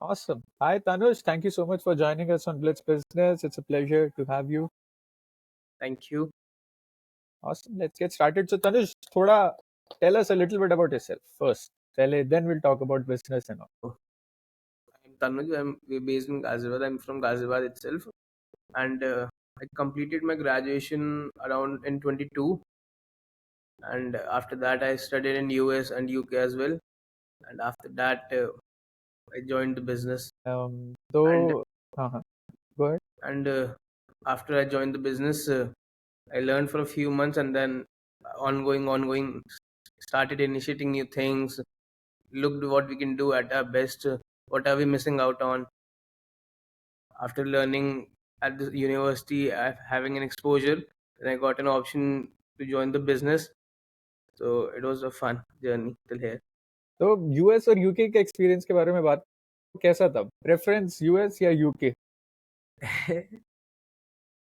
Awesome. Hi, Tanush. Thank you so much for joining us on Blitz Business. It's a pleasure to have you. Thank you. Awesome. Let's get started. So, Tanush, thoda tell us a little bit about yourself first. Then we'll talk about business and all. I'm Tanuj. I'm based in Ghaziabad. I'm from Ghaziabad itself, and I completed my graduation around in 22, and after that I studied in US and UK as well, and after that I joined the business, and So, uh go ahead. and after I joined the business, I learned for a few months, and then ongoing, started initiating new things, looked what we can do at our best, what are we missing out on. After learning at the university, having an exposure, then I got an option to join the business. So it was a fun journey till here. तो US और UK के experience के बारे में बात कैसा था? Preference US या UK?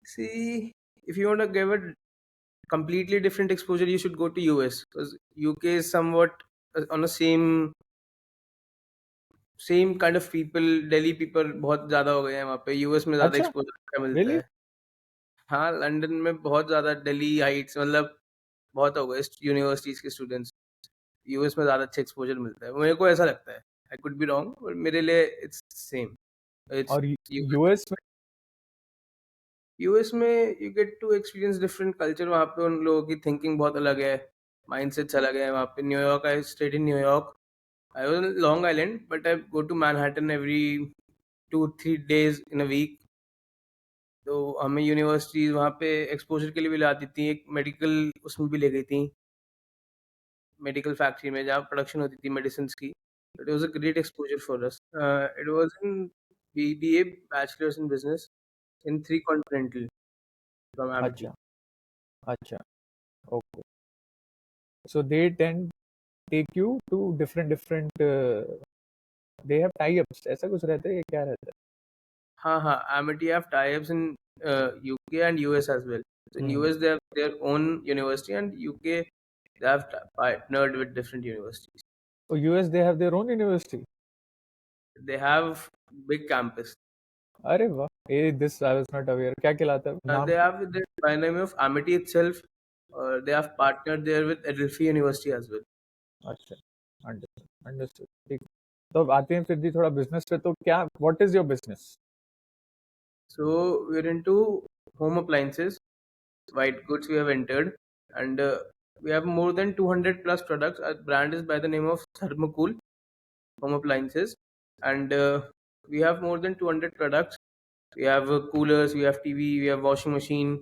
See, if you want to give a completely different exposure, you should go to US because UK is somewhat on the same kind of people. Delhi people बहुत ज़्यादा हो गए हैं वहाँ पे. यूएस में ज़्यादा अच्छा, एक्सपोजर मिलता really? है. हाँ, लंदन में बहुत ज़्यादा, दिल्ली हाइट्स मतलब बहुत हो गए यूनिवर्सिटीज़ के स्टूडेंट्स. यूएस में ज़्यादा अच्छा एक्सपोजर मिलता है, मेरे को ऐसा लगता है. I could be wrong, but मेरे लिए इट्स सेम. इट्स और यूएस में यूएस में you get to experience different culture. वहाँ पे उन लोगों की थिंकिंग बहुत अलग है, माइंडसेट्स अलग है. वहाँ पे New York, I stayed in New York. I was in Long Island, but I go to Manhattan every 2-3 days in a week. तो हमें यूनिवर्सिटीज वहाँ पे एक्सपोजर के लिए भी लाती थी. एक मेडिकल उसमें भी ले गई थी, मेडिकल फैक्ट्री में जहाँ प्रोडक्शन होती थी मेडिसिन की. It was a great exposure for us. It was in BBA, bachelors in business, in 3 continental from Amity. अच्छा, अच्छा, okay. So they tend take you to different they have tie-ups. ऐसा कुछ रहता है, ये क्या रहता हाँ, Amity have tie-ups in UK and US as well. So in है? US they have their own university, and UK they have partnered with different universities. So US they have their own university. They have big campus. अरे वाह, ये this I was not aware. क्या कहलाता है नाम? They have the by name of Amity itself. They have partnered there with Adelphi University as well. अच्छा, understood, understood. ठीक. तो अब आते हैं फिर जी थोड़ा बिजनेस पे. तो क्या, what is your business? So we're into home appliances, white goods we have entered, and we have more than 200 plus products. Our brand is by the name of Thermocool Home Appliances, and we have more than 200 products. We have coolers, we have TV, we have washing machine,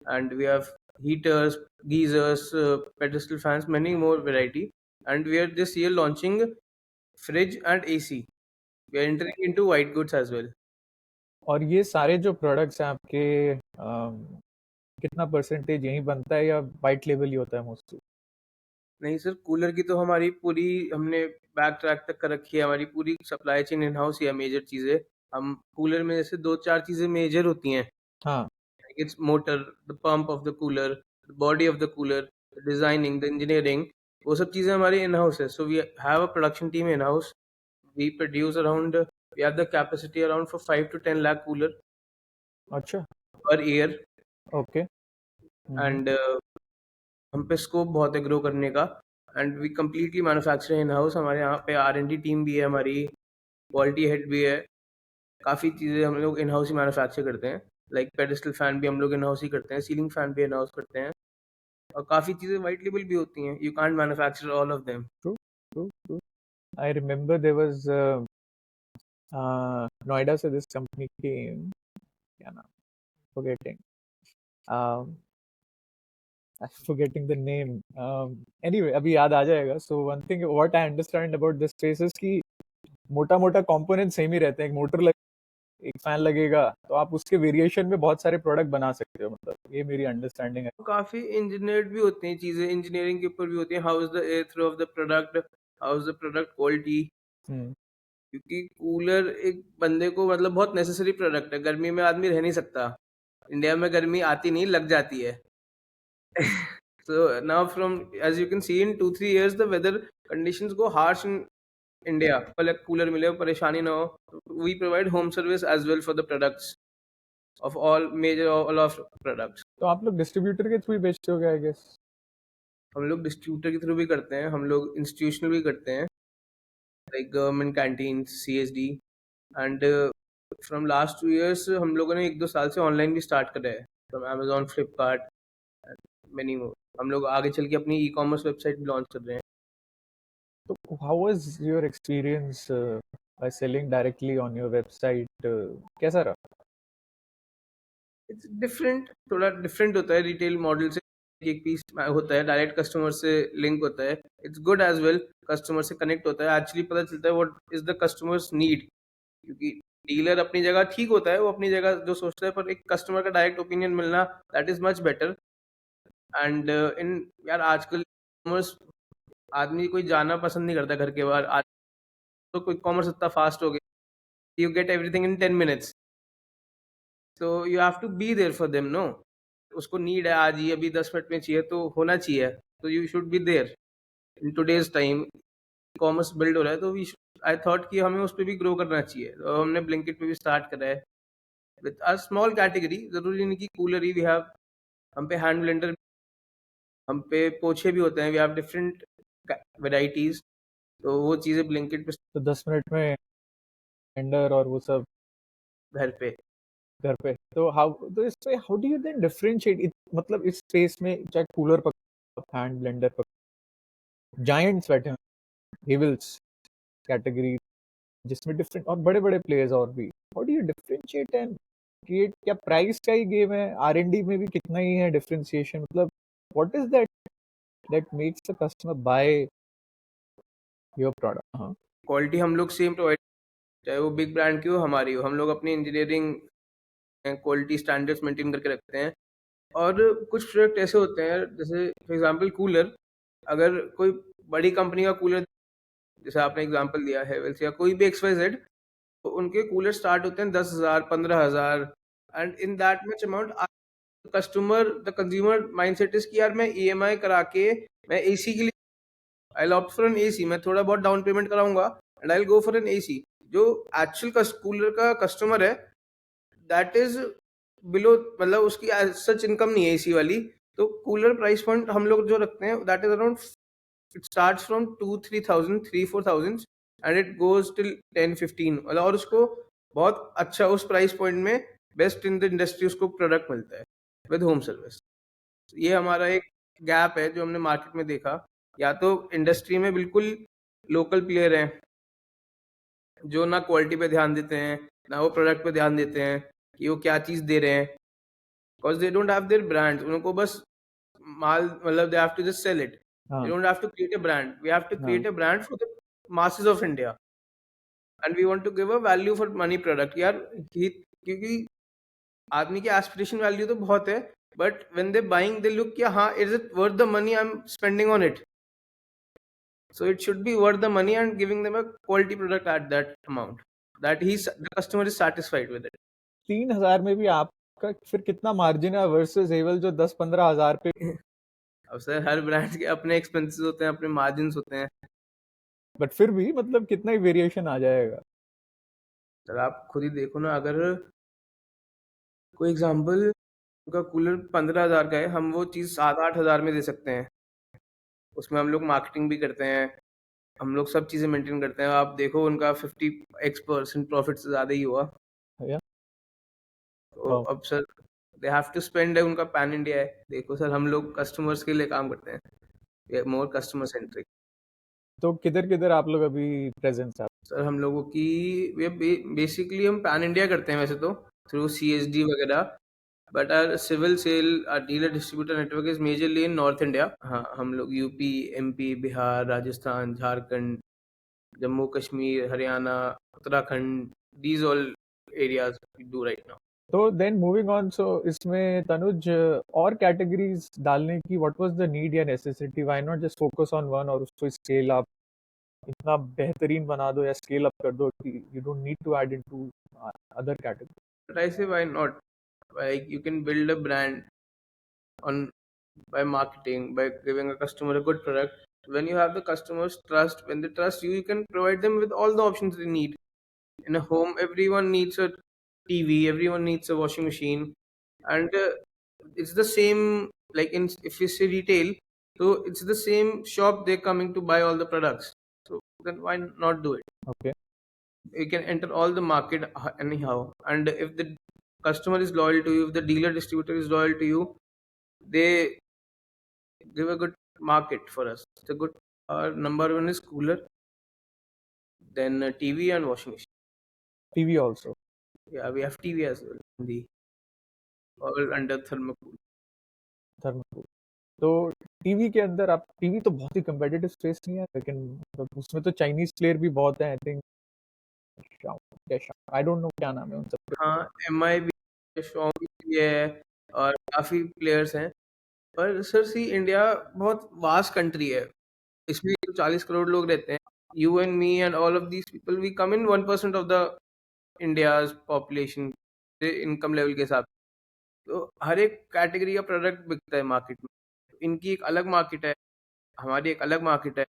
and we have heaters, geysers, pedestal fans, many more variety. And we are this year launching fridge and AC. We are entering into white goods as well. और ये सारे जो products हैं आपके, कितना percentage यहीं बनता है या वाइट लेवल ही होता है मोस्टली? नहीं सर, कूलर की तो हमारी पूरी हमने बैक ट्रैक तक कर रखी है. हमारी पूरी सप्लाई चेन इन हाउस ही है. मेजर चीज़ें हम कूलर में जैसे 2-4 चीज़ें मेजर होती हैं. हाँ. It's motor, the pump of the cooler, the body of the cooler, the designing, the engineering, वो सब चीज़ें हमारी इन हाउस है. So we have a production team in house. We produce around, we have the capacity around for 5 to 10 lakh cooler अच्छा, per year. Okay. And हम पे scope बहुत है ग्रो करने का. And we completely manufacture in house. हमारे यहाँ पे R&D टीम भी है, हमारी क्वालिटी हेड भी है. काफ़ी चीज़ें हम लोग इन हाउस ही मैन्युफैक्चर करते हैं. लाइक पेडेस्टल फैन भी हम लोग इन हाउस ही करते हैं, सीलिंग फैन भी इन हाउस करते हैं, और काफ़ी चीज़ें वाइट लेबल भी होती हैं. You can't manufacture all of them. True, true, true. I remember there was Noida से this company came, क्या नाम, forgetting. Um, I'm forgetting the name. Anyway, अभी याद आ जाएगा. So one thing what I understand about this space is कि मोटा मोटा component same ही रहते हैं. एक मोटर लगे, एक फैन लगेगा, तो आप उसके वेरिएशन में बहुत सारे प्रोडक्ट बना सकते हो. मतलब ये मेरी अंडरस्टैंडिंग है. काफ़ी इंजीनियर्ड भी होती हैं चीज़ें, इंजीनियरिंग के ऊपर भी होती हैं. How is the air throw of the product, how is the product quality. क्योंकि कूलर एक बंदे को मतलब बहुत नेसेसरी प्रोडक्ट है. गर्मी में आदमी रह नहीं सकता. इंडिया में गर्मी आती नहीं, लग जाती है. So now from, as you can see, in 2-3 years the weather conditions go harsh in India पहले कूलर मिले परेशानी ना हो. We provide home service as well for the products of all of products. तो आप लोग डिस्ट्रीब्यूटर के through ही बेचते हो आई गेस? हम लोग डिस्ट्रीब्यूटर के थ्रू भी करते हैं, हम लोग इंस्टीट्यूशनल भी करते हैं, like government canteen, CSD. And from last 2 years हम लोगों ने 1-2 साल से ऑनलाइन भी स्टार्ट करा है, from Amazon, Flipkart, many more. हम लोग आगे चल के अपनी ई-कॉमर्स वेबसाइट भी लॉन्च कर रहे हैं. तो how was your experience by selling directly on your website? कैसा रहा? इट्स डिफरेंट, थोड़ा डिफरेंट होता है रिटेल मॉडल से. एक पीस होता है, डायरेक्ट कस्टमर से लिंक होता है. It's good as well, customer से कनेक्ट होता है, एक्चुअली पता चलता है what is the customers need. क्योंकि डीलर अपनी जगह ठीक होता है, वो अपनी जगह जो सोचता है, पर एक कस्टमर का डायरेक्ट ओपिनियन मिलना, that is much better. And in यार आजकल कॉमर्स आदमी कोई जाना पसंद नहीं करता घर के बाहर. आज तो कोई कॉमर्स इतना फास्ट हो गया, you get everything in 10 minutes. तो you have to be there for them, no. उसको नीड है आज ही, अभी 10 मिनट में चाहिए तो होना चाहिए. तो you should be there in today's time. Commerce build हो रहा है, तो वी आई थॉट कि हमें उस पर भी ग्रो करना चाहिए. तो हमने ब्लिंकिट पे भी स्टार्ट करा है विद अ स्मॉल कैटेगरी. जरूरी नहीं कि कूलर ही वी हैव, हम पे हैंड ब्लेंडर, हम पे पोछे भी होते हैं. We have different varieties. तो वो चीज़ें ब्लिंकिट पे तो 10 मिनट में टेंडर और वो सब घर पे. तो तो इस पे how do you then differentiate? मतलब इस स्पेस में चाहे कूलर पकड़, हैंड ब्लेंडर पकड़, जायंट्स बैठे हैं, हेवल्स कैटेगरी जिसमें डिफरेंट और बड़े बड़े प्लेयर्स और भी. How do you differentiate and create? क्या प्राइस का ही गेम है? R&D में भी कितना ही है डिफरेंशिएशन? मतलब what is that makes the customer by your product? हाँ, क्वालिटी हम लोग सेम प्रोवाइड, चाहे वो बिग ब्रांड की हो हमारी हो. हम लोग अपनी इंजीनियरिंग क्वालिटी स्टैंडर्ड्स मेंटेन करके रखते हैं. और कुछ प्रोडक्ट ऐसे होते हैं, जैसे फॉर एग्जांपल कूलर, अगर कोई बड़ी कंपनी का कूलर, जैसे आपने एग्जांपल दिया है वेल्स या कोई भी XYZ, तो उनके कूलर स्टार्ट होते हैं 10,000, 15,000. And in that much amount, the consumer mindset is कि यार मैं EMI करा के मैं AC के लिए I opt for an AC, मैं थोड़ा बहुत डाउन पेमेंट कराऊंगा and I go for an AC. जो एक्चुअल कूलर का कस्टमर है, दैट इज बिलो, मतलब उसकी सच इनकम नहीं है AC वाली. तो कूलर प्राइस पॉइंट हम लोग जो रखते हैं, that is around, it starts from 2-3,000, 3-4,000 and it goes till 10-15, मतलब. और उसको बहुत अच्छा उस प्राइस पॉइंट में बेस्ट इन द इंडस्ट्री उसको प्रोडक्ट मिलता है विद होम सर्विस. ये हमारा एक गैप है जो हमने मार्केट में देखा. या तो इंडस्ट्री में बिल्कुल लोकल प्लेयर हैं जो ना क्वालिटी पे ध्यान देते हैं, ना वो प्रोडक्ट पे ध्यान देते हैं कि वो क्या चीज़ दे रहे हैं, because they don't have their brands. उनको बस माल, मतलब they have to just sell it. हाँ, they don't have to create a brand. We have to हाँ. Create a brand for the masses of India, and we want to give a value for money product. यार क्योंकि आदमी की aspiration value तो बहुत है, but when they buying they look कि हाँ, is it worth the money I am spending on it. So it should be worth the money and giving them a quality product at that amount that the customer is satisfied with it. 3,000 में भी आपका फिर कितना margin है versus हेवल जो 10-15 हज़ार पे? अब सर हर ब्रांड के अपने एक्सपेंसेस होते हैं, अपने मार्जिन्स होते हैं. बट फिर भी मतलब कितना ही वेरिएशन आ जाएगा. सर आप खुद ही देखो ना, अगर कोई एग्जांपल उनका कूलर 15,000 का है, हम वो चीज़ 7-8 हज़ार में दे सकते हैं. उसमें हम लोग मार्केटिंग भी करते हैं, हम लोग सब चीज़ें मेंटेन करते हैं. आप देखो उनका 50% प्रॉफिट से ज़्यादा ही हुआ. या तो अब sir they have to spend है, उनका पैन इंडिया है. देखो सर हम लोग कस्टमर्स के लिए काम करते हैं, we are more customer centric. तो किधर किधर आप लोग अभी प्रेजेंस आप? सर हम लोगों की बेसिकली हम पैन इंडिया करते हैं वैसे तो, थ्रू CSD वगैरह. But our civil sale, our dealer distributor network is majorly in North India. हाँ, हम लोग UP, MP, Bihar, Rajasthan, Jharkhand, Jammu Kashmir, Haryana, Uttarakhand, these all areas we do right now. तो देन मूविंग ऑन, सो इसमें तनुज और कैटेगरीज डालने की व्हाट वाज द नीड या necessity? Why not just focus on one और उसको स्केल अप, इतना बेहतरीन बना दो या स्केल अप कर दो कि you don't need to add into other category. But I say why not? Like you can build a brand on by marketing, by giving a customer a good product. When you have the customers trust, when they trust you, you can provide them with all the options they need. In a home, everyone needs a TV, everyone needs a washing machine, and it's the same. Like in if you say retail, so it's the same shop they're coming to buy all the products. So then why not do it? Okay. You can enter all the market anyhow, and if the customer is loyal to you, if the dealer distributor is loyal to you, they give a good market for us. It's a good. Our number one is cooler, then TV and washing machine. TV also. Yeah, we have TV as well. The all under thermocool. Thermocol. तो TV के अंदर आप TV तो बहुत ही competitive space नहीं है, लेकिन मतलब उसमें तो चाइनीज प्लेयर भी बहुत हैं। I think I don't know क्या नाम है उन सबके। हाँ, MI भी है, Xiaomi भी है और काफी प्लेयर्स हैं। पर सर सी इंडिया बहुत वास्ट कंट्री है। इसमें 40 करोड़ लोग रहते हैं। You and me and all of these people we come in 1% of the India's population income level के हिसाब से। तो हर एक कैटेगरी का प्रोडक्ट बिकता है मार्केट में। इनकी एक अलग मार्केट है, हमारी एक अलग मार्केट है।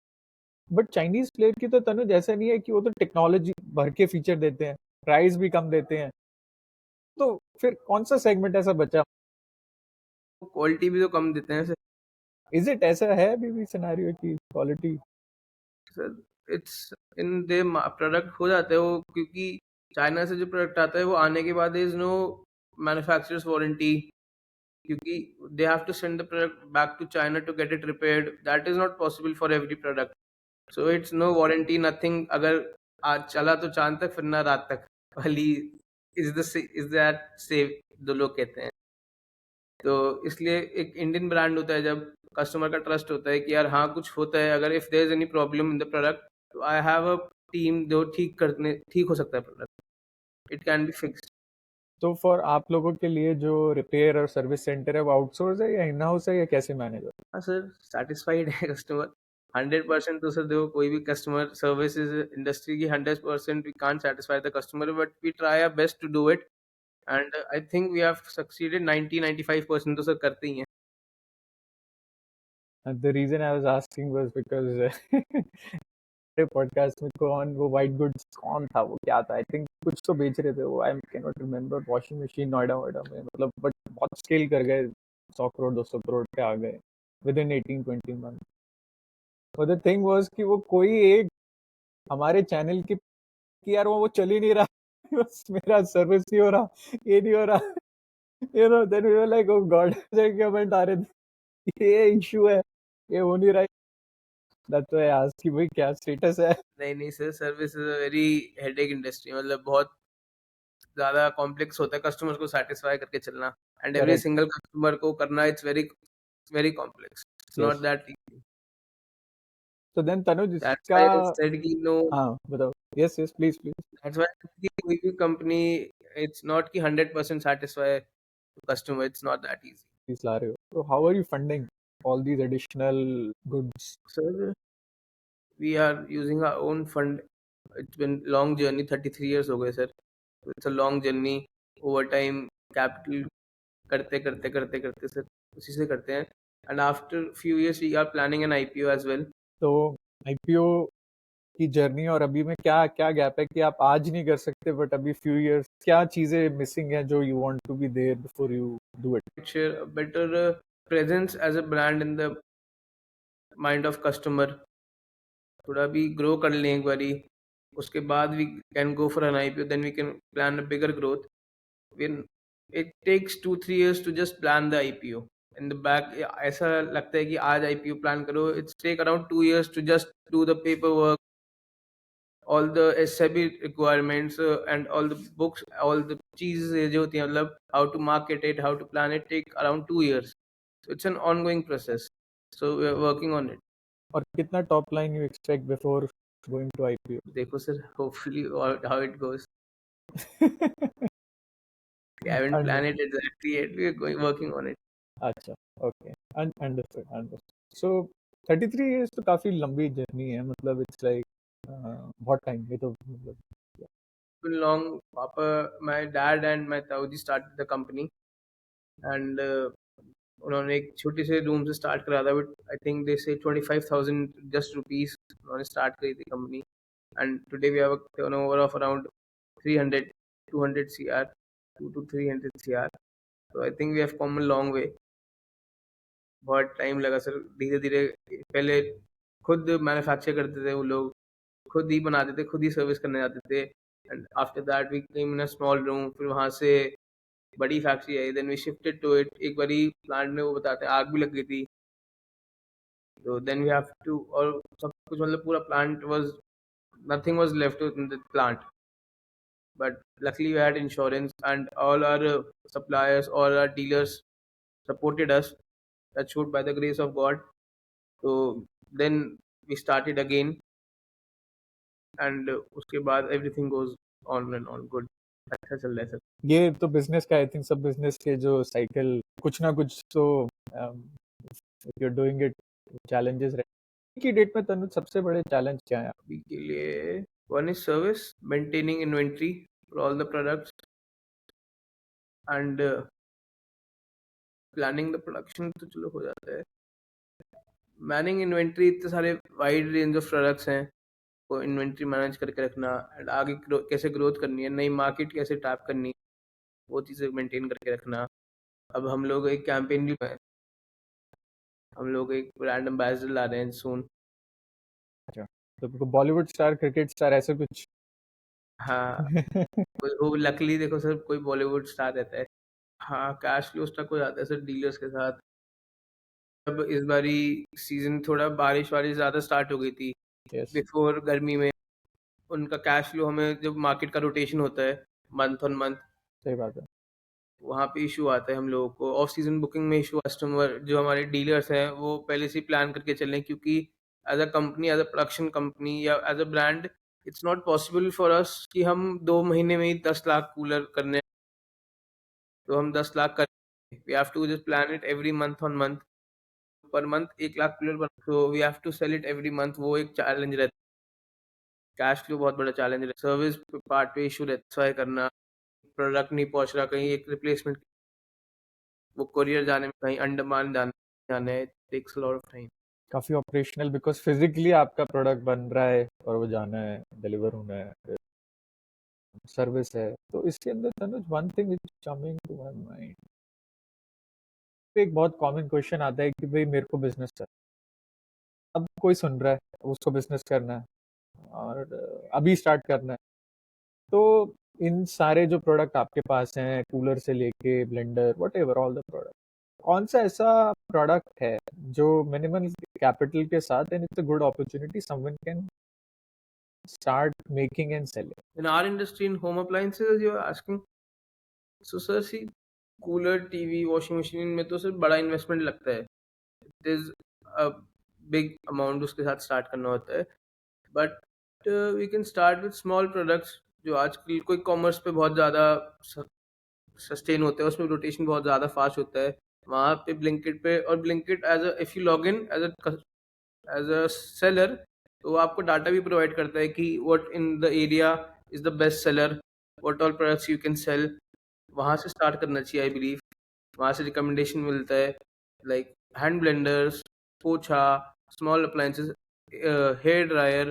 बट चाइनीज प्लेयर की तो तनुज ऐसा नहीं है कि वो तो टेक्नोलॉजी भर के फीचर देते हैं, प्राइस भी कम देते हैं, तो फिर कौन सा सेगमेंट ऐसा बचा? क्वालिटी भी तो कम देते हैं सर। इज इट ऐसा है अभी भी सिनेरियो की quality? Sir it's in they product हो जाते हैं वो, क्योंकि चाइना से जो प्रोडक्ट आता है वो आने के बाद इज नो मैन्युफैक्चरर्स वारंटी, क्योंकि they have to send the product back to China to get it repaired. That is not possible for every product. So it's no warranty nothing. अगर आज चला तो चांद तक, फिर ना रात तक वाली इज दैट सेफ जो लोग कहते हैं। तो इसलिए एक इंडियन ब्रांड होता है, जब कस्टमर का ट्रस्ट होता है कि यार हाँ कुछ होता है, अगर if there is any problem in the product, तो आई हैव अ टीम जो ठीक हो सकता है product. It can be fixed. तो फॉर आप लोगों के लिए जो रिपेयर और सर्विस सेंटर है वो आउटसोर्स है या इन हाउस है या कैसे मैनेज है? हाँ सर, सेटिस्फाइड है कस्टमर 100%। तो सर देखो, कोई भी कस्टमर सर्विसेज इंडस्ट्री की 100% we can't satisfy the customer, but we try our best to do it, and I think we have succeeded 90-95% तो सर करते ही हैं। The reason I was asking was because podcast में कौन वो white goods कौन था, वो क्या था, आई थिंक कुछ तो बेच रहे थे वो, I can not remember, washing machine Noida वोएडा में, मतलब बट बहुत स्केल कर गए, 100 करोड़ 200 करोड़ पे आ गए विद इन 18-20 मंथ। और द थिंग वाज कि वो कोई एक हमारे चैनल की कि यार वो चल ही नहीं रहा बस मेरा सर्विस नहीं हो रहा, ये नहीं हो रहा, then we were like oh God, comment आ रहे थे ये इशू है, ये हो नहीं रहा। दैट्स व्हाई आई आस्क कि भाई क्या स्टेटस है। नहीं नहीं sir, service is a very headache industry. मतलब बहुत ज्यादा कॉम्प्लेक्स होता है कस्टमर को सेटिस्फाई करके चलना, and every correct. Single customer को करना, it's very very complex. It's not yes. That easy. तो देन तनुज दैट्स इसका, व्हाई आई सेड कि नो। हाँ बताओ। Yes yes please please. That's why कोई भी कंपनी, इट्स नॉट कि 100% satisfy customer, it's not that easy. Please ला रहे हो तो how are you funding all these additional goods? Sir, we are using our own fund. It's been long journey, 33 years हो गए sir. It's a long journey, over time capital करते करते करते करते सर उसी से करते हैं, and after few years we are planning an IPO as well. तो आईपीओ की जर्नी और अभी में क्या क्या गैप है कि आप आज नहीं कर सकते बट अभी फ्यू इयर्स क्या चीजें मिसिंग है जो you want to be there before you do it? Share a better presence as a brand in the mind of customer। थोड़ा भी ग्रो कर लें एक बारी, उसके बाद we can go for an IPO, then we can plan a bigger growth. when it takes 2-3 years to just plan the IPO in the back। ऐसा लगता है कि आज IPO प्लान करो, it's take around 2 years to just do the paperwork, all the SEBI requirements, and all the books, all the चीजें जो होती हैं, मतलब how to market it, how to plan it, take around 2 years। So it's an ongoing process, so we are working on it। और कितना top line you expect before going to IPO? देखो sir, hopefully how it goes। We haven't planned it exactly yet, we are working on it। अच्छा, okay, understood understood. सो 33 years तो काफी लंबी journey है, मतलब it's like बहुत time, ये तो मतलब been long. Papa, my dad and my Tauji started the company, and उन्होंने एक छोटे से रूम से स्टार्ट करा था, बट आई थिंक दे से 25,000 जस्ट रुपीस उन्होंने स्टार्ट करी थी कंपनी, and today we have a turnover of around 300 200 CR, 2 to 300 CR. तो I think we have come a long way. बहुत टाइम लगा सर, धीरे धीरे. पहले खुद मैन्युफैक्चर करते थे वो लोग, खुद ही बनाते थे, खुद ही सर्विस करने जाते थे, and after that we came in a small room. फिर वहाँ से बड़ी फैक्ट्री आई, then we shifted to it. एक बारी प्लांट में वो बताते हैं आग भी लग गई थी, तो देन वी हैव टू, और सब कुछ मतलब पूरा plant was, nothing was left in the plant, but luckily we had insurance and all our suppliers, all our dealers supported us, that should by the grace of God. So then we started again, and उसके बाद everything goes on and on good. अच्छा चल रहा है sir. ये तो business का I think सब बिजनेस के जो साइकिल कुछ ना कुछ तो you are doing it challenges रहे की डेट में तनुज सबसे बड़े चैलेंज क्या है अभी के लिए one is service, maintaining inventory for all the products, and planning the production तो चलो हो जाता है. मैनिंग इन्वेंट्री, इतने सारे वाइड रेंज ऑफ प्रोडक्ट्स हैं, को इन्वेंट्री मैनेज करके रखना, एंड आगे कैसे ग्रोथ करनी है, नई मार्केट कैसे टैप करनी है, वो चीज़ें मेंटेन करके रखना. अब हम लोग एक कैंपेन भी है, हम लोग एक ब्रांड एम्बेसडर ला रहे हैं सून. अच्छा, तो बॉलीवुड स्टार, क्रिकेट स्टार, ऐसे कुछ? हाँ. वो लकली देखो सर, कोई बॉलीवुड स्टार रहता है. हाँ, कैश फ्लो स्टक हो जाता है सर डीलर्स के साथ. अब इस बारी सीजन थोड़ा बारिश वारिश ज़्यादा स्टार्ट हो गई थी यस, बिफोर गर्मी में. उनका कैश फ्लो, हमें जब मार्केट का रोटेशन होता है मंथ ऑन मंथ, सही बात है. वहाँ पे इशू आता है हम लोगों को. ऑफ सीजन बुकिंग में इशू, कस्टमर जो हमारे डीलर्स हैं वो पहले से प्लान करके चलें, क्योंकि as a company, as a production company या as a brand, it's not possible for us कि हम 2 महीने में ही 10 लाख कूलर करने, तो हम 10 लाख कर, we have to just plan it every month on month. Per month 1 lakh cooler बन, तो we have to sell it every month. वो एक चैलेंज रहता है. कैश फ्लो बहुत बड़ा चैलेंज रहता है. सर्विस पार्ट पे इशू रहता है करना, प्रोडक्ट नहीं पहुंच रहा, कहीं एक रिप्लेसमेंट, वो कोरियर जाने में, कहीं अंडमान जाना है, takes a lot of time. काफी ऑपरेशनल, बिकॉज फिजिकली आपका प्रोडक्ट बन रहा है और वो जाना है, डिलीवर होना है, सर्विस है. तो इसके अंदर Tanuj one thing which coming to my mind, एक बहुत कॉमन क्वेश्चन आता है कि भाई मेरे को बिजनेस कर, अब कोई सुन रहा है, उसको बिजनेस करना है और अभी स्टार्ट करना है, तो इन सारे जो प्रोडक्ट आपके पास हैं, कूलर से लेके blender, what ever all the product, कौन सा ऐसा प्रोडक्ट है जो मिनिमल कैपिटल के साथ, and it's a good opportunity, someone can start making and selling? In our industry, in home appliances, you are asking. So sir, see, cooler, TV, washing machine में तो sir बड़ा investment लगता है. It is a big amount उसके साथ start करना होता है. But we can start with small products, जो आजकल कोई कॉमर्स पे बहुत ज़्यादा सस्टेन होते हैं, उसमें रोटेशन बहुत ज़्यादा फास्ट होता है. वहाँ पे ब्लिंकिट पे, और Blinkit as a, if you log in as a seller, तो वो आपको डाटा भी प्रोवाइड करता है कि what in the area is the best seller, what all products you can sell. वहाँ से स्टार्ट करना चाहिए आई बिलीव. वहाँ से रिकमेंडेशन मिलता है, लाइक हैंड ब्लेंडर्स, पोछा, small appliances, hair dryer,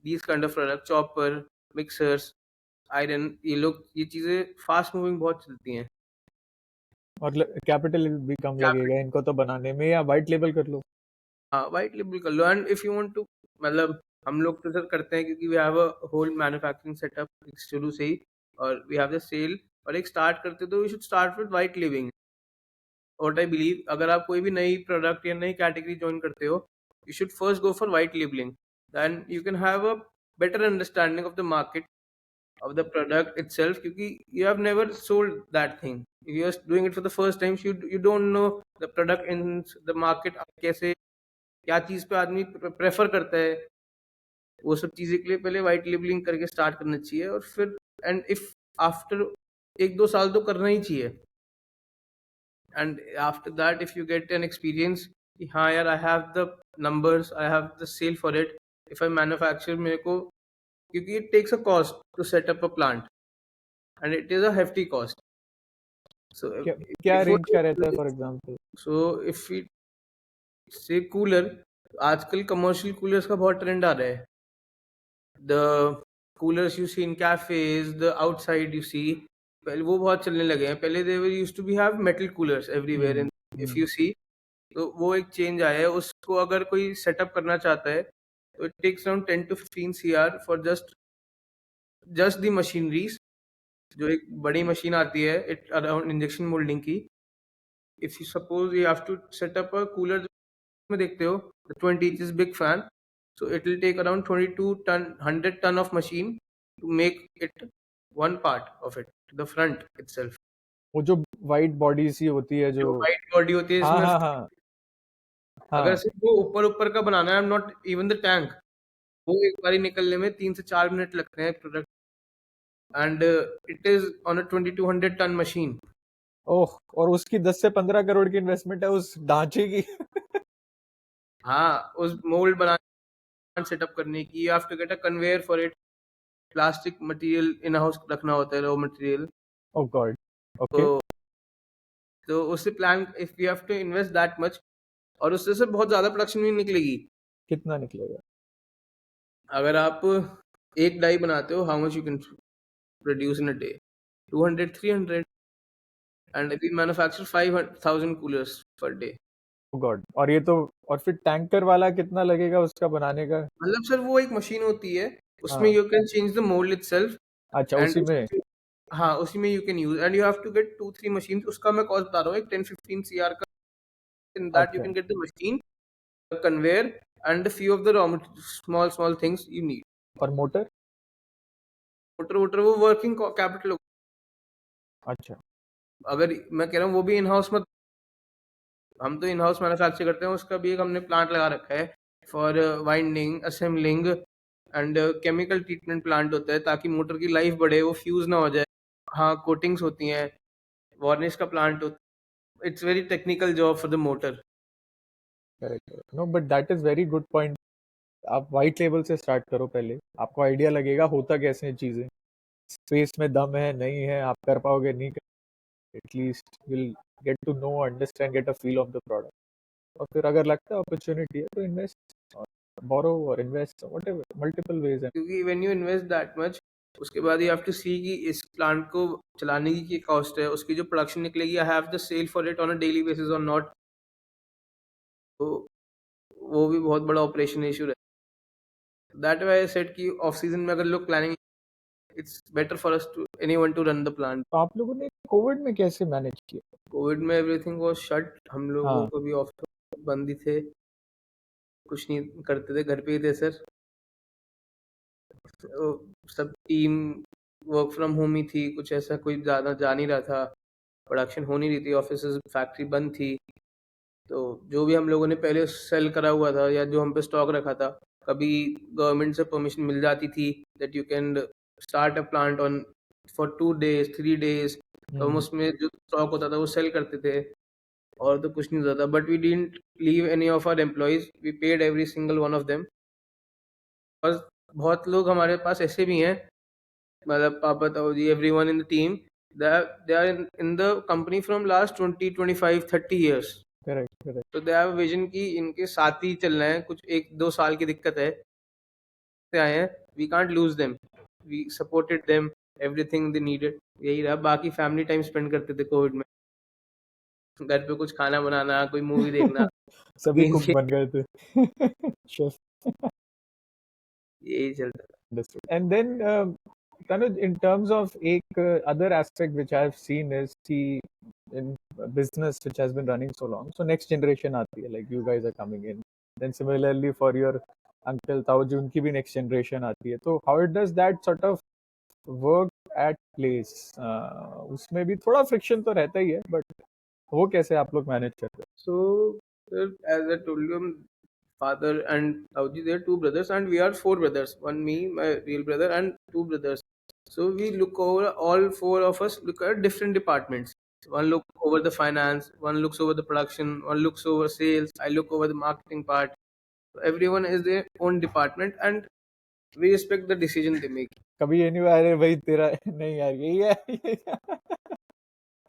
these kind of product, chopper, mixers, iron, ये लोग, ये चीज़ें फास्ट मूविंग बहुत चलती हैं. और कैपिटल भी कम लगेगा इनको तो बनाने में, या वाइट लेबल कर लो. हाँ, वाइट लेबल कर लो. And if you want to, मतलब हम लोग तो सर करते हैं क्योंकि we have a whole manufacturing setup शुरू से ही, और वी हैव द सेल, और एक स्टार्ट करते तो we should start with white labeling. What I believe, अगर आप कोई भी नई प्रोडक्ट या नई कैटेगरी ज्वाइन करते हो, you should first go for white labeling. Then you can have a better understanding of the market, of the product itself, क्योंकि you have never sold that thing. If you are doing it for the first time, you don't know the product in the market, कैसे, क्या चीज़ पे आदमी prefer करता है. वो सब चीज़ें के लिए पहले वाइट लेबलिंग करके स्टार्ट करना चाहिए, और फिर, एंड इफ आफ्टर 1-2 साल तो करना ही चाहिए. And after that if you get an experience कि हाँ यार, I have the numbers, I have the sale for it, if I manufacture, मेरे को, क्योंकि it takes a cost to set up a plant, and it is a hefty cost. So क्या क्या before, range का रहता है for example? So if we say cooler, आजकल commercial coolers का बहुत trend आ रहा है. The coolers you see in cafes, the outside you see, पहले वो बहुत चलने लगे हैं. पहले they were used to be have metal coolers everywhere, and if you see, तो वो एक चेंज आया है. उसको अगर कोई सेटअप करना चाहता है तो it takes around 10 to 15 CR for just the machineries. जो एक बड़ी मशीन आती है it around injection molding की. If you suppose you have to set up a cooler, में देखते हो the 20 inches big fan, so it will take around 22 ton 100 ton of machine to make it one part of it, the front itself. वो जो white body सी होती है जो जो white body होती है हाँ इसमें, हाँ हाँ अगर हाँ सिर्फ वो ऊपर ऊपर का बनाना है, नॉट इवन द टैंक, वो एक बारी निकलने में 3 से 4 मिनट लगते हैं product. And it is on a 2200 ton machine. Oh, और उसकी 10 से 15 करोड़ की इन्वेस्टमेंट है उस ढांचे की. हाँ, उस मोल्ड बनाना सेटअप करने की, you have to get a conveyor for it. Plastic material in house रखना होता है, raw material. Oh god. Okay. तो उससे plan, if you have to invest that much, और उससे से बहुत ज्यादा प्रोडक्शन भी निकलेगी. कितना निकलेगा? अगर आप एक डाई बनाते हो, how much you can produce in a day? 200 300. And we manufacture 5000 coolers per day. Oh god. और ये तो, और फिर टैंकर वाला कितना लगेगा उसका बनाने का? मतलब सर वो एक मशीन होती है, उसमें हाँ. You can change the mould itself. अच्छा, एंड उसी में. हाँ, उसी में you can use, and you have to get 2-3 machine. उसका मैं कॉस्ट बता रहा हूँ, एक 10-15 CR का. इन दैट यू अच्छा. Can get the machine, the conveyor, and few of the raw small small things you need. और मोटर? मोटर वोटर वो वर्किंग कैपिटल. अच्छा. अगर मैं कह रहा हूँ वो भी इन हाउस मत, हम तो इन हाउस मैन्युफैक्चर करते हैं. उसका भी एक हमने प्लांट लगा रखा है for winding, assembling, and chemical treatment plant होता है ताकि मोटर की लाइफ बढ़े, वो फ्यूज ना हो जाए. हाँ, कोटिंग्स होती हैं, वार्निश का प्लांट होता है. It's very technical job for the motor. Correct. No, but that is very good point. आप वाइट लेवल से स्टार्ट करो पहले, आपको आइडिया लगेगा होता कैसे हैं चीजें, स्पेस में दम है नहीं है, आप कर पाओगे नहीं कर, at least will get to know, understand, get a feel of the product. और फिर अगर लगता है अपॉर्चुनिटी है तो इन्वेस्ट और बोरो और इन्वेस्ट, व्हाटएवर, मल्टीपल वेज हैं. क्योंकि when you invest that much, उसके बाद यू हैव टू सी कि इस प्लांट को चलाने की कॉस्ट है, उसकी जो प्रोडक्शन निकलेगी, I have the sale for it on a daily basis और नॉट. तो वो भी बहुत बड़ा ऑपरेशन इशू है. दैट वाई आई सेड कि ऑफ सीजन में अगर लोग planning, it's better for us to anyone to run the plant. तो आप लोगों ने कोविड में कैसे मैनेज किया? कोविड में एवरीथिंग वाज शट. हम लोगों हाँ. को भी ऑफिस बंद ही थे, कुछ नहीं करते थे, घर पे ही थे सर. तो सब टीम वर्क फ्रॉम होम ही थी, कुछ ऐसा कोई ज़्यादा जा नहीं रहा था, प्रोडक्शन हो नहीं रही थी, ऑफिस फैक्ट्री बंद थी. तो जो भी हम लोगों ने पहले सेल करा हुआ था या जो हम पे स्टॉक रखा था, कभी गवर्नमेंट से परमिशन मिल जाती थी that you can start a plant on for 2 days 3 days, तो हम उसमें जो स्टॉक होता था वो सेल करते थे. और तो कुछ नहीं होता था. But we didn't leave any of our employees, we paid every single one of them. और बहुत लोग हमारे पास ऐसे भी हैं, मतलब पापा ताऊ जी, everyone in the team, they are in the company from last 20 25 30 years. Correct correct. तो दे हैव विजन की इनके साथ ही चलना है. कुछ 1-2 साल की दिक्कत है, से आए हैं, we can't lose them, we supported them everything they needed. यही रहा. बाकी फैमिली टाइम स्पेंड करते थे कोविड में, घर पे कुछ खाना बनाना, कोई मूवी देखना. सभी कुक बन गए थे. शेफ. यही चलता. Understood. And then, Tanuj, in terms of other aspect which I've seen is the in business which has been running so long. So next generation aati hai, like you guys are coming in. Then similarly for your uncle Tauji, unki bhi next generation aati hai. So how does that sort of work at place? उसमें भी थोड़ा friction तो रहता ही है, but वो कैसे आप लोग manage करते हो? So, sir, as I told you, father and Tauji, they are two brothers, and we are four brothers. One me, my real brother, and two brothers. So we look over, all four of us look at different departments. One look over the finance, one looks over the production, one looks over sales, I look over the marketing part. So everyone is their own department, and we respect the decision they make. कभी ये नहीं हुआ अरे भाई तेरा नहीं यार यही है,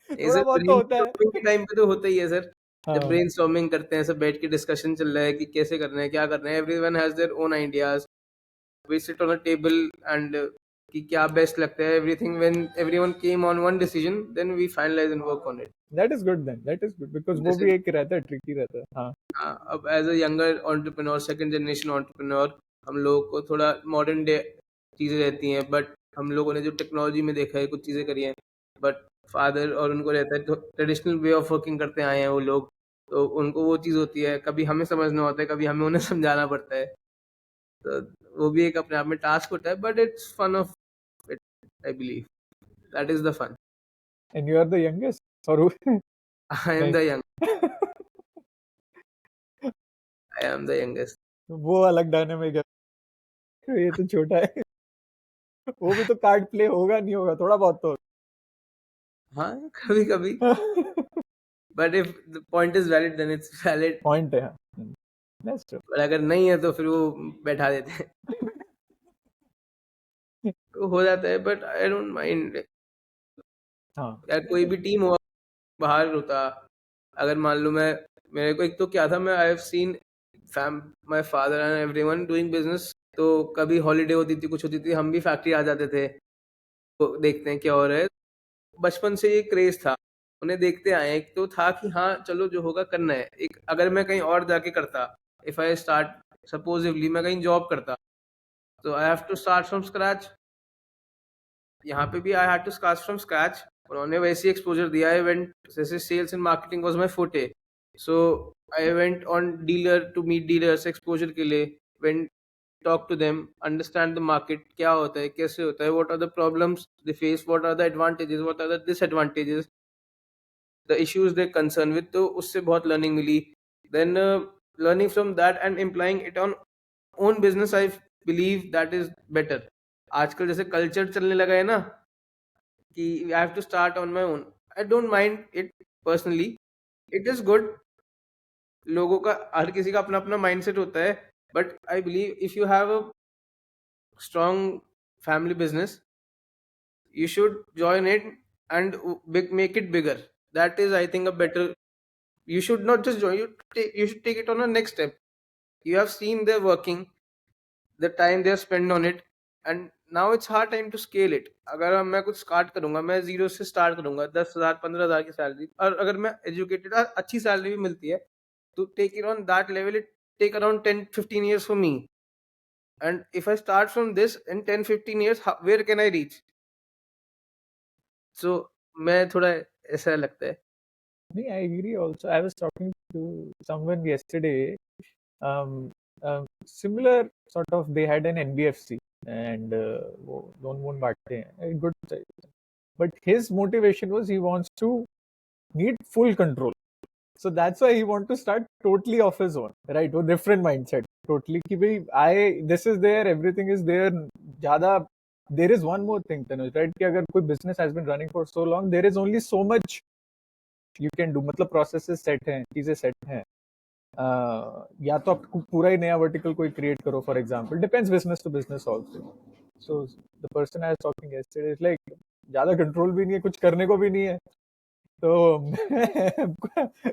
थोड़ा ऐसे बहुत तो होता है. टाइम पे तो होता ही है सर. जब हाँ ब्रेनस्टॉर्मिंग करते हैं, सब बैठ के डिस्कशन चल रहा है कि कैसे करना है, क्या करना है, everyone has their own ideas, we sit on a table and कि क्या बेस्ट लगता है, everything when everyone came on one decision then we finalize and work on it. That is good then, that is good, because वो जैसे भी एक रहता है, ट्रिकी रहता है। हाँ अब as a younger entrepreneur, second generation entrepreneur, हम लोगों को थोड़ा मॉडर्न डे चीज़ें रहती हैं, बट हम लोगों ने जो टेक्नोलॉजी में देखा है कुछ चीज़ें करी हैं, बट फादर और उनको रहता है तो ट्रेडिशनल वे ऑफ वर्किंग करते आए हैं वो लोग, तो उनको वो चीज़ होती है, कभी हमें समझना होता है, कभी हमें उन्हें समझाना पड़ता है, तो वो भी एक अपने आप में टास्क होता है, but it's fun of it, I believe that is the fun. And you are the youngest और आई एम नहीं? The young, I am the youngest. वो अलग डायनामिक है, ये तो छोटा है। वो भी तो कार्ड प्ले होगा नहीं होगा, थोड़ा बहुत तो हाँ कभी कभी, but if the point is valid then it's valid, point है। हाँ दैट्स ट्रू। और अगर नहीं है तो फिर वो बैठा देते हैं, तो हो जाता है, बट आई डोंट माइंड। हाँ यार कोई भी टीम हो, बाहर होता, अगर मान लो मैं, मेरे को एक तो क्या था, मैं I have seen fam my father and everyone doing business, तो कभी हॉलीडे होती थी, कुछ होती थी, हम भी फैक्ट्री आ जाते थे, तो देखते हैं क्या हो रहा है, बचपन से ये क्रेज था, उन्हें देखते आए हैं। एक तो था कि हाँ चलो जो होगा करना है, एक अगर मैं कहीं और जाके करता, इफ आई स्टार्ट सपोजिवली मैं कहीं जॉब करता, तो I have to start from scratch, यहाँ पे भी I had to start from scratch, उन्होंने वैसे ही एक्सपोजर दिया है, वेंट जैसे sales and marketing was my forte, so I went on dealer to meet dealers exposure के लिए, went talk to them, understand the market, क्या होता है, कैसे होता है, what are the problems they face, what are the advantages, what are the disadvantages, the issues they concern with, तो उससे बहुत लर्निंग मिली, then learning from that and implying it on own business, I believe that is better. आजकल जैसे culture चलने लगा है ना कि I have to start on my own, I don't mind it personally, it is good, लोगों का हर किसी का अपना अपना माइंडसेट होता है, but I believe if you have a strong family business, you should join it and make it bigger. That is, I think, a better. You should not just join. You should take it on a next step. You have seen their working, the time they have spent on it, and now it's hard time to scale it. अगर मैं कुछ start करूंगा, मैं zero से start करूंगा, 10,000 15,000 की salary, और अगर मैं एजुकेटेड अच्छी सैलरी भी मिलती है, to take it on that level, it take around 10-15 years for me. And if I start from this in 10-15 years, where can I reach? So मैं थोड़ा ऐसा लगता है। नहीं, I agree also. I was talking to someone yesterday. Similar sort of, they had an NBFC and वो loan वोन बांटते हैं, good size. But his motivation was he wants to need full control. So that's why he want to start totally off his own, right? वो different mindset totally कि भाई this is there, everything is there. ज़्यादा there is one more thing, Tanuj, right? कि अगर कोई business has been running for so long, there is only so much you can do. मतलब processes set हैं, चीजें set हैं. या तो आप पूरा ही नया वर्टिकल कोई क्रिएट करो, for example, depends business to business also. So the person I was talking yesterday is like ज्यादा कंट्रोल भी नहीं है, कुछ करने को भी नहीं है, तो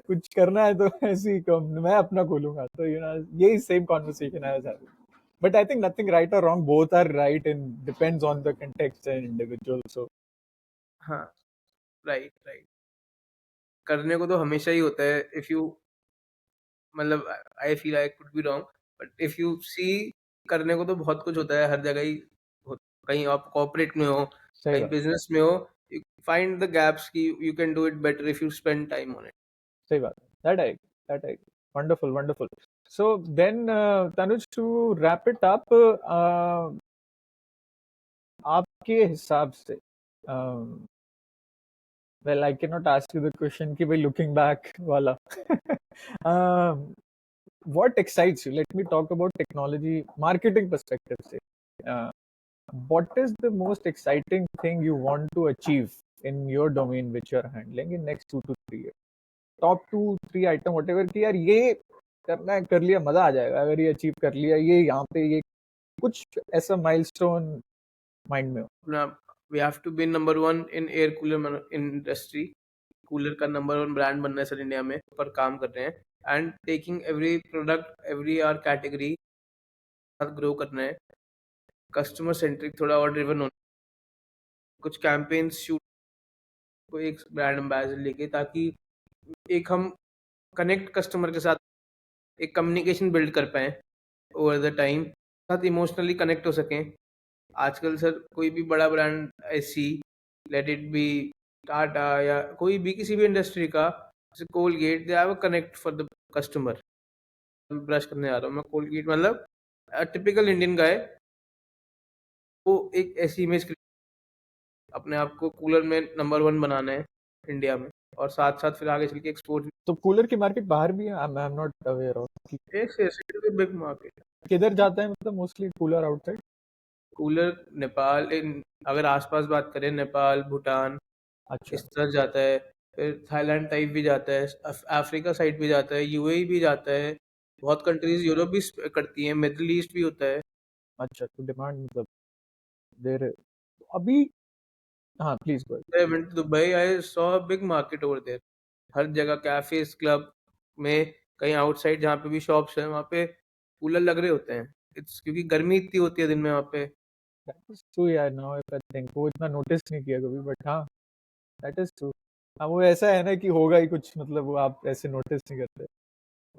कुछ करना है तो ऐसे ही मैं अपना खोलूंगा, तो यही same conversation I was having. But I think nothing right और wrong, both are right and depends on the context and individual. So हाँ राइट राइट, करने को तो हमेशा ही होता है, इफ यू, मतलब I feel I could be wrong, but if you see, करने को तो बहुत कुछ होता है हर जगह ही, कहीं आप कॉर्पोरेट में हो, सही कहीं बात, बिजनेस में हो, यू फाइंड द गैप्स की you can do it better if you spend time on it. सही बात. That I wonderful wonderful. So then, Tanuj, to wrap it up, आपके हिसाब से, well, I cannot ask you the question कि भाई looking back वाला. What excites you? Let me talk about technology marketing perspective से. Uh, what is the most exciting thing you want to achieve in your domain which you are handling in next 2 to 3 years? Top 2-3 item whatever कि यार ये करना है, कर लिया मजा आ जाएगा, अगर ये अचीव कर लिया, ये यहाँ पे ये कुछ ऐसा माइलस्टोन माइंड में हो. We have to be number 1 in air cooler industry, cooler का नंबर 1 ब्रांड बनना है सर इंडिया में, पर काम कर रहे हैं and taking every product every are category साथ ग्रो करना है, कस्टमर सेंट्रिक थोड़ा और ड्रिवन होना, कुछ कैंपेन्स शूट को एक ब्रांड एम्बेसडर लेके, ताकि एक हम कनेक्ट कस्टमर के साथ एक कम्युनिकेशन बिल्ड कर पाए ओवर द टाइम, साथ इमोशनली कनेक्ट हो सकें। आजकल सर कोई भी बड़ा ब्रांड ऐसी, लेट इट बी टाटा या कोई भी किसी भी इंडस्ट्री का, जैसे Colgate, they have a connect for the customer. Brush करने आ रहा हूँ मैं, कोलगेट मतलब टिपिकल इंडियन गाय, वो एक ऐसी इमेज अपने आप को कूलर में नंबर 1 बनाना है इंडिया में, और साथ साथ फिर आगे चल के एक्सपोर्ट। तो कूलर की मार्केट बाहर भी है, I am not aware of. Big market. किधर जाता है मतलब mostly cooler outside? Cooler Nepal, अगर आसपास बात करें, नेपाल, भूटान, अच्छा इस तरह जाता है। फिर थाईलैंड टाइप भी जाता है, अफ्रीका साइड भी जाता है, यूएई भी जाता है, बहुत कंट्रीज यूरोप भी करती हैं, मिडिल ईस्ट भी होता है। अच्छा, तो डिमांड मतलब देर अभी। हाँ please go. I went to Dubai, I saw a big market over there. हर जगह कैफेज, क्लब में, कहीं आउटसाइड जहाँ पे भी शॉप्स हैं, वहाँ पे कूलर लग रहे होते हैं। इट्स क्योंकि गर्मी इतनी होती है दिन में वहाँ पे। दैट इज ट्रू यार, नाउ इफ आई थिंक, वो इतना नोटिस नहीं किया कभी, बट हाँ दैट इज ट्रू। हाँ वो ऐसा है ना कि होगा ही कुछ, मतलब वो आप ऐसे नोटिस नहीं करते।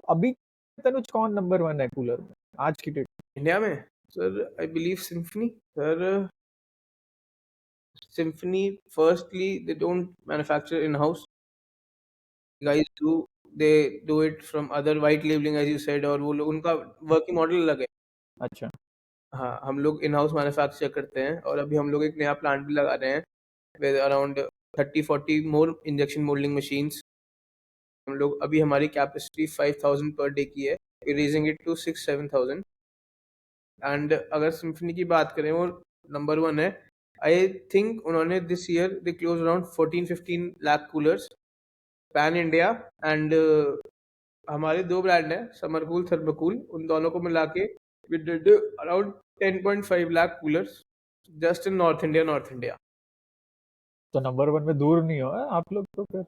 अभी तनुज कौन नंबर 1 है कूलर में आज की डेट? इंडिया में sir I believe Symphony sir. Symphony, firstly they don't manufacture in house, guys do, they do it from other white labeling as you said, और वो लोग, उनका वर्किंग मॉडल अलग है। अच्छा हाँ, हम लोग इन हाउस मैन्युफैक्चर करते हैं, और अभी हम लोग एक नया प्लांट भी लगा रहे हैं with around 30-40 more injection molding machines। हम लोग अभी, हमारी कैपेसिटी 5000 पर डे की है, रेजिंग इट टू 6-7,000। एंड अगर सिम्फनी की बात करें, वो नंबर 1 है। आई थिंक उन्होंने this year they close around 14-15 lakh coolers pan India. And हमारे 2 ब्रांड हैं, समरकूल, थर्मोकूल, उन दोनों को मिला के we did around 10.5 lakh coolers just in North India. तो नंबर 1 में दूर नहीं हो आप लोग तो फिर।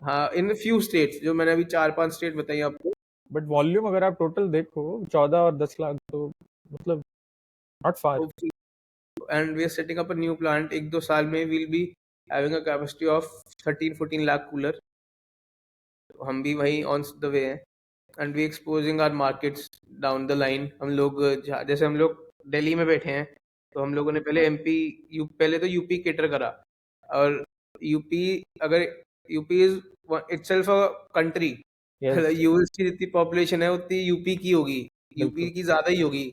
हाँ, इन फ्यू स्टेट्स, जो मैंने अभी 4-5 स्टेट बताई आपको। बट वॉल्यूम अगर आप टोटल देखो 14 और 10 लाख, तो मतलब not far. And we are setting up a new plant. 1-2 साल में we'll be having a capacity of 13-14 lakh cooler। हम भी वही on the way हैं, and we exposing our markets down the line। हम लोग जैसे हम लोग दिल्ली में बैठे हैं, तो हम लोगों ने पहले एमपी, पहले तो यूपी केटर करा, और यूपी, अगर UP is itself a country, yes US की जितनी पॉपुलेशन है उतनी यूपी की होगी, यूपी बिल्कुल। की ज्यादा ही होगी।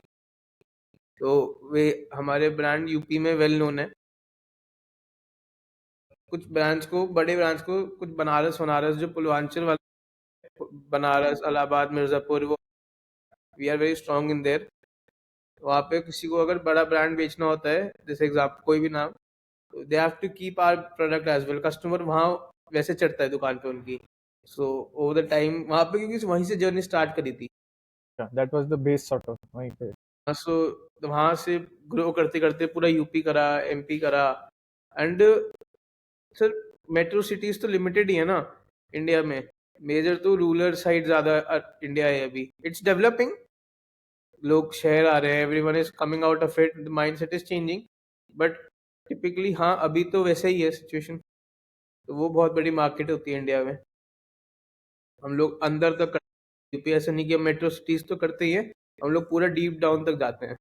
तो वे, हमारे ब्रांड यूपी में वेल नोन है। कुछ ब्रांड्स को, बड़े ब्रांड्स को, कुछ बनारस वनारस, जो पूर्वांचल वाले, बनारस, इलाहाबाद, मिर्जापुर, वो we are very strong in there. वहाँ पे किसी को अगर बड़ा ब्रांड बेचना होता है, जैसे एग्जाम्पल कोई भी नाम, तो they have to keep our product as well. Customer वहाँ वैसे चढ़ता है दुकान पे उनकी। सो ओवर द टाइम वहाँ पे, क्योंकि वहीं से जर्नी स्टार्ट करी थी, that was the base sort of वहीं पे। सो वहाँ से ग्रो करते करते पूरा यूपी करा, एमपी करा। एंड सर, मेट्रो सिटीज तो लिमिटेड ही है ना इंडिया में, मेजर तो रूरल साइड ज्यादा इंडिया है अभी। इट्स डेवलपिंग, लोग शहर आ रहे हैं, everyone is coming out of it, the mindset is changing, but typically हाँ अभी तो वैसे ही है सिचुएशन। तो वो बहुत बड़ी मार्केट होती है इंडिया में। हम लोग अंदर तक करते हैं, यूपी ऐसा नहीं कि हम मेट्रो सिटीज तो करते ही है, हम लोग पूरा डीप डाउन तक जाते हैं।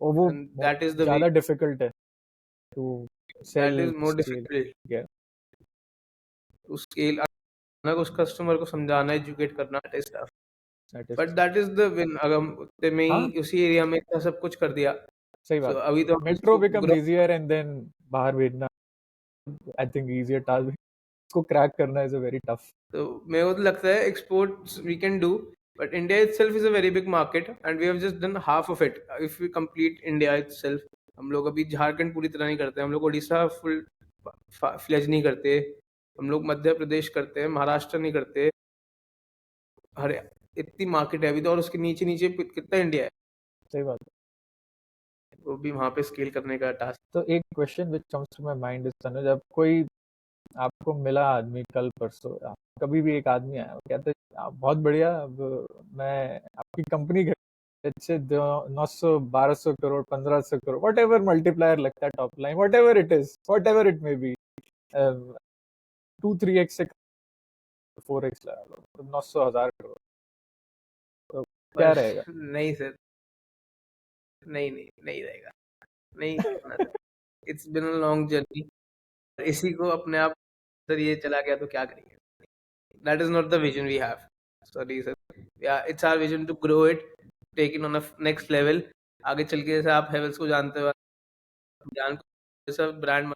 और वो and that is the way, ज्यादा डिफिकल्ट है to that sale is more scale. Difficult to scale, उस कस्टमर को समझाना, एजुकेट करना, that is tough, that but is. That is the win. अगर हम उतने में हाँ ही उसी एरिया में इतना सब कुछ कर दिया, सही सो बात। अभी तो हम मेट्रो इसको becomes grow. Easier and then बाहर भेजना आई थिंक इजियर टास्क, इसको क्रैक करना इज अ वेरी टफ। तो मेरे को तो लगता है exports we can do, but India itself is a very big market and we have just done half of it. If we complete India itself, हम लोग अभी झारखंड पूरी तरह नहीं करते, हम लोग उड़ीसा फुल फ्लेज नहीं करते, हम लोग मध्य प्रदेश करते हैं, महाराष्ट्र नहीं करते, हर इतनी मार्केट है अभी तो, और उसके नीचे नीचे कितना इंडिया है, सही बात है। वो भी वहां पे स्केल करने का टास्क। तो एक question which comes to my mind is Tanuj, अब कोई आपको मिला आदमी कल परसों, कभी भी एक आदमी आया, वो कहते आप बहुत बढ़िया, अब मैं आपकी कंपनी से 900 1200 crore 1500 crore what ever multiplier लगता है top line, what ever it is, what ever it may be, 2-3x से 4x लगा लो, तो 900 1000 करोड़, तो क्या पर रहेगा? नहीं सर, नहीं नहीं नहीं रहेगा, नहीं होना sir. It's been a long journey, इसी को अपने आप सर ये चला गया तो क्या करेंगे? That is not the vision we have, sorry sir. या it's our vision to grow it, take it on a next level. आगे चल के जैसे आप हेवल्स को जानते हो, जान को सब ब्रांड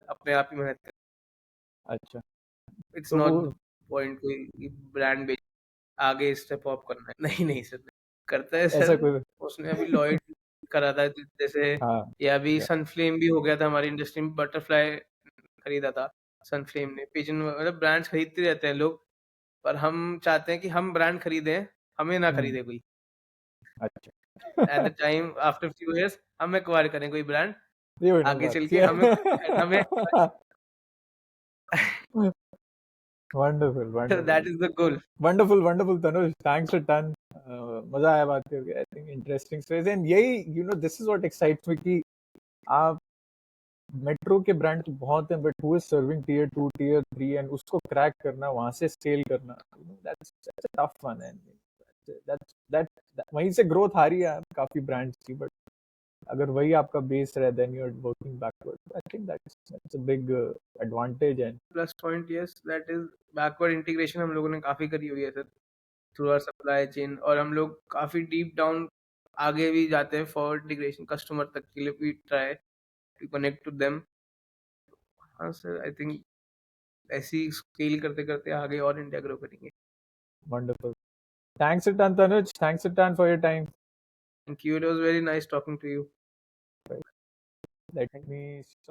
अपने आप ही मेहनत कर, अच्छा, इट्स तो नॉट वो द पॉइंट कोई ब्रांड बेच आगे स्टेप अप करना है। नहीं नहीं सर, करता है ऐसा सर। कोई, उसने अभी लॉयड करा था जैसे, हाँ, या अभी सनफ्लेम भी हो गया था हमारी इंडस्ट्री में, बटरफ्लाई खरीदा था सनफ्लेम ने, पिजन, मतलब ब्रांड्स खरीदते रहते हैं लोग, पर हम चाहते हैं कि हम ब्रांड खरीदें, हमें ना खरीदे कोई। एट द अच्छा। टाइम आफ्टर फ्यू इयर्स हम एक्वायर करें कोई ब्रांड, ये हुई ना आगे बात, चल के हमें हमें wonderful wonderful that is the goal. Wonderful wonderful Tanuj, thanks a ton, मजा आया बात करके, I think interesting stories, and यही this is what excites me कि आप, मेट्रो के ब्रांड तो बहुत हैं, but who is serving tier 2 tier 3, and उसको क्रैक करना, वहां से स्केल करना, that's a tough one, and that वहीं से ग्रोथ आ रही है काफी ब्रांड्स की, बट अगर वही आपका बेस रहे, then you are working backward, I think that's a big advantage. And plus point, yes, that is backward integration हम लोगों ने काफी करी हुई है sir, through our supply chain, और हम लोग काफी डीप डाउन आगे भी जाते हैं फॉरवर्ड इंटीग्रेशन कस्टमर तक के लिए, we try to connect to them. हाँ सर, आई थिंक ऐसी स्केल करते करते आगे और इंडिया ग्रो करेंगे। wonderful. Thanks a ton, Tanuj. Thanks a ton for your time. Thank you, it was very nice talking to you. Let me stop.